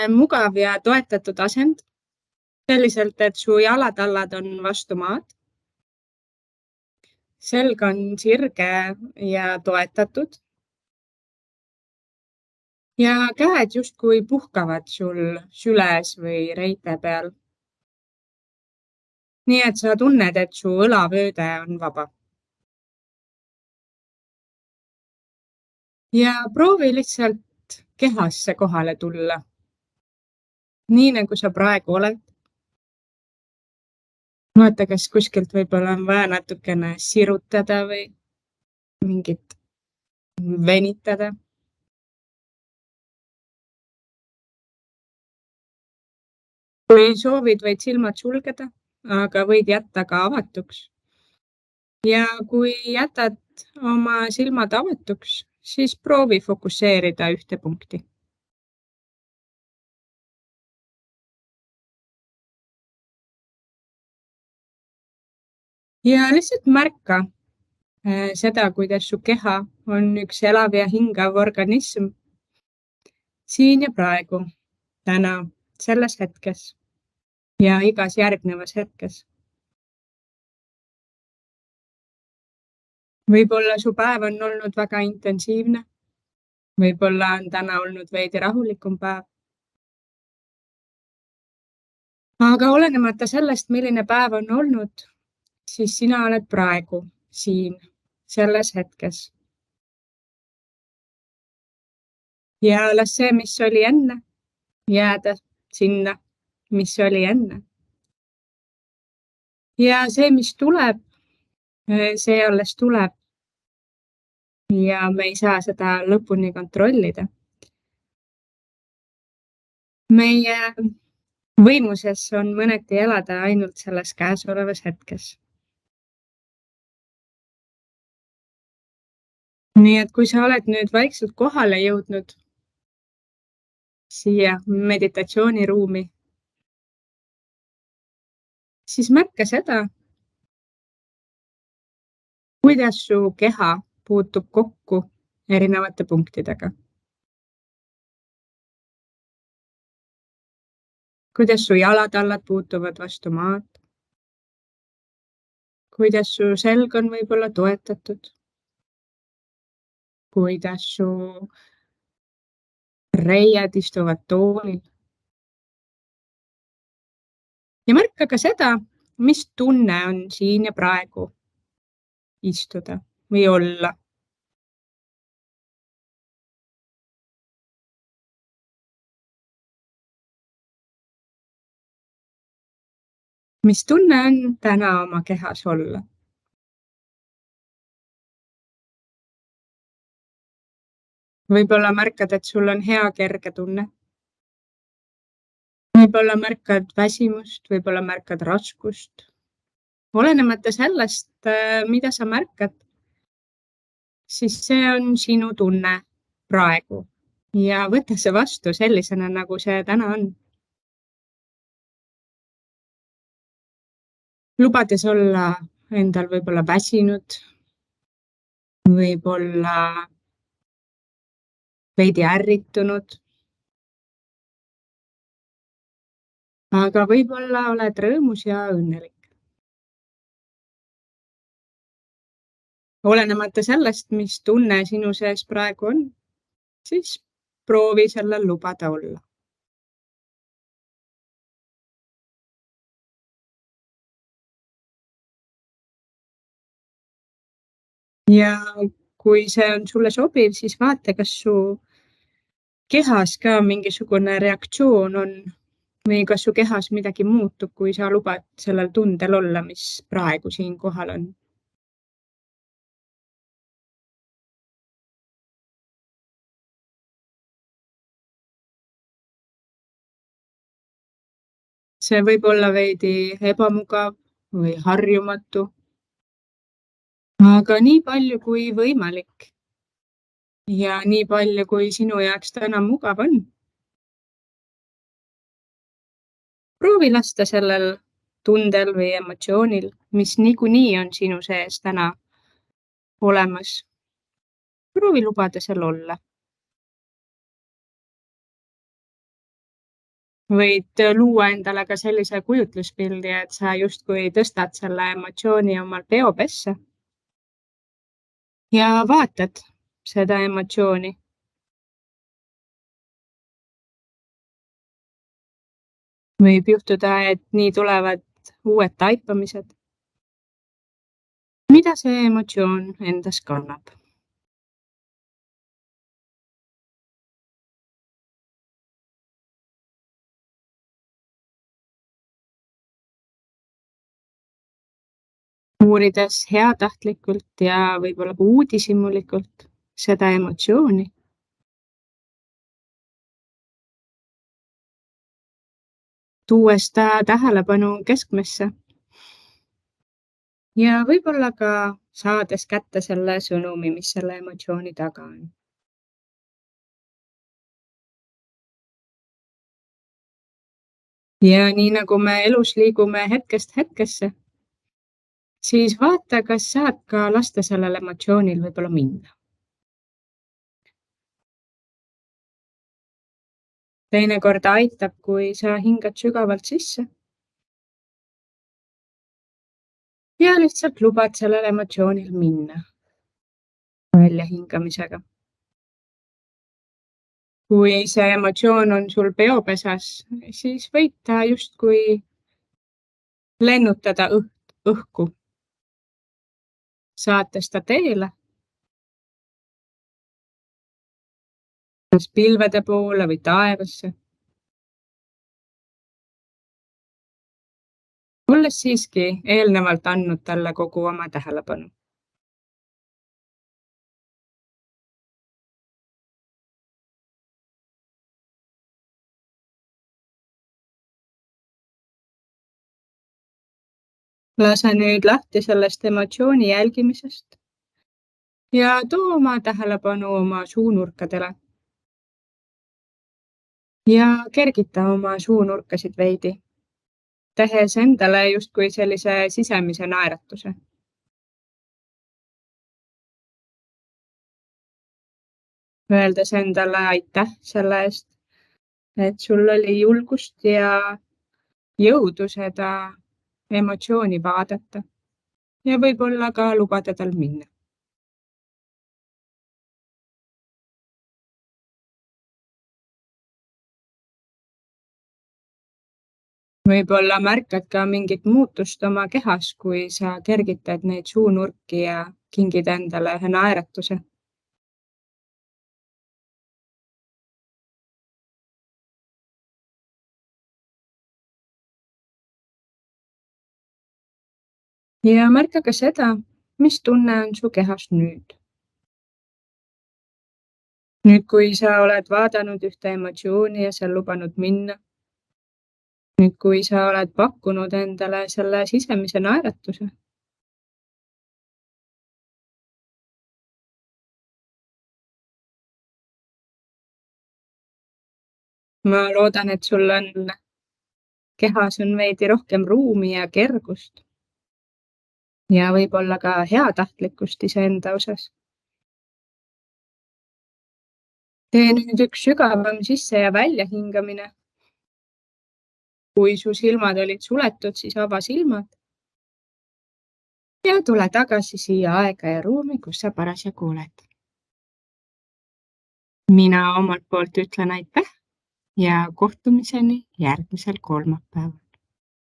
mugav ja toetatud asend, selliselt, et su jalatallad on vastu maad. Selg on sirge ja toetatud. Ja käed justkui puhkavad sul süles või reite peal. Nii et sa tunned, et su õlavööde on vaba. Ja proovi lihtsalt kehasse kohale tulla. Nii nagu sa praegu oled. Vaata, kas kuskilt võib-olla on vaja natukene sirutada või mingit venitada. Kui soovid, võid silmad sulgeda, aga võid jätta ka avatuks. Ja kui jätad oma silmad avatuks, siis proovi fokusseerida ühte punkti. Ja lihtsalt märka seda, kuidas su keha on üks elav ja hingav organism siin ja praegu, täna, selles hetkes ja igas järgnevas hetkes. Võib-olla su päev on olnud väga intensiivne. Võib-olla on täna olnud veidi rahulikum päev. Aga olenemata sellest, milline päev on olnud, siis sina oled praegu siin, selles hetkes. Ja las see, mis oli enne, jääda sinna, mis oli enne. Ja see, mis tuleb, see alles tuleb. Ja me ei saa seda lõpuni kontrollida. Meie võimuses on mõneti elada ainult selles käesolevas hetkes. Nii et kui sa oled nüüd vaikselt kohale jõudnud siia meditatsiooniruumi, siis märka seda, kuidas su keha puutub kokku erinevate punktidega. Kuidas su jalatallad puutuvad vastu maad. Kuidas su selg on võib-olla toetatud. Kuidas su reied istuvad toolil. Ja märka ka seda, mis tunne on siin ja praegu istuda või olla. Mis tunne on täna oma kehas olla? Võib-olla märkad, et sul on hea kerge tunne. Võib-olla märkad väsimust, võib-olla märkad raskust. Olenemata sellest, mida sa märkad, siis see on sinu tunne praegu ja võta see vastu sellisena, nagu see täna on. Lubades olla endal võib-olla väsinud, võib-olla veidi ärritunud, aga võib-olla oled rõõmus ja õnnelik. Olenemata sellest, mis tunne sinu sees praegu on, siis proovi sellel lubada olla. Ja kui see on sulle sobiv, siis vaata, kas su kehas ka mingisugune reaktsioon on või kas su kehas midagi muutub, kui sa lubad sellel tundel olla, mis praegu siin kohal on. See võib olla veidi ebamugav või harjumatu, aga nii palju kui võimalik ja nii palju, kui sinu jaoks täna mugav on. Proovi lasta sellel tundel või emotsioonil, mis niikuinii on sinu sees täna olemas. Proovi lubada seal olla. Võid luua endale ka sellise kujutluspildi, et sa justkui tõstad selle emotsiooni omal peopessa ja vaatad seda emotsiooni. Võib juhtuda, et nii tulevad uued taipamised. Mida see emotsioon endas kannab? Uurides heatahtlikult ja võib-olla ka uudishimulikult seda emotsiooni, tuues ta tähelepanu keskmesse ja võib-olla ka saades kätte selle sõnumi, mis selle emotsiooni taga on. Ja nii nagu me elus liigume hetkest hetkesse, siis vaata, kas saad ka lasta sellel emotsioonil võib-olla minna. Teinekord aitab, kui sa hingad sügavalt sisse ja lihtsalt lubad sellel emotsioonil minna väljahingamisega. Kui see emotsioon on sul peopesas, siis võid ta justkui lennutada õhku, saates ta teele, kas pilvede poole või taevasse. Olles siiski eelnevalt andnud talle kogu oma tähelepanu. Lase nüüd lahti sellest emotsiooni jälgimisest ja too oma tähelepanu oma suunurkadele. Ja kergita oma suunurkasid veidi, tehes endale justkui sellise sisemise naeratuse. Öeldes endale aitäh selle eest, et sul oli julgust ja jõudu seda emotsiooni vaadata ja võib-olla ka lubada tal minna. Võib-olla märkad ka mingit muutust oma kehas, kui sa kergitad neid suunurki ja kingid endale ühe naeratuse. Ja märka ka seda, mis tunne on su kehas nüüd. Nüüd, kui sa oled vaadanud ühte emotsiooni ja seal lubanud minna. Nüüd, kui sa oled pakkunud endale selle sisemise naeratuse. Ma loodan, et sul on kehas on veidi rohkem ruumi ja kergust. Ja võib-olla ka heatahtlikkust iseenda osas. Tee nüüd üks sügavam sisse- ja väljahingamine. Kui su silmad olid suletud, siis ava silmad. Ja tule tagasi siia aega ja ruumi, kus sa parasjagu oled. Mina omalt poolt ütlen aitäh ja kohtumiseni järgmisel kolmapäeval.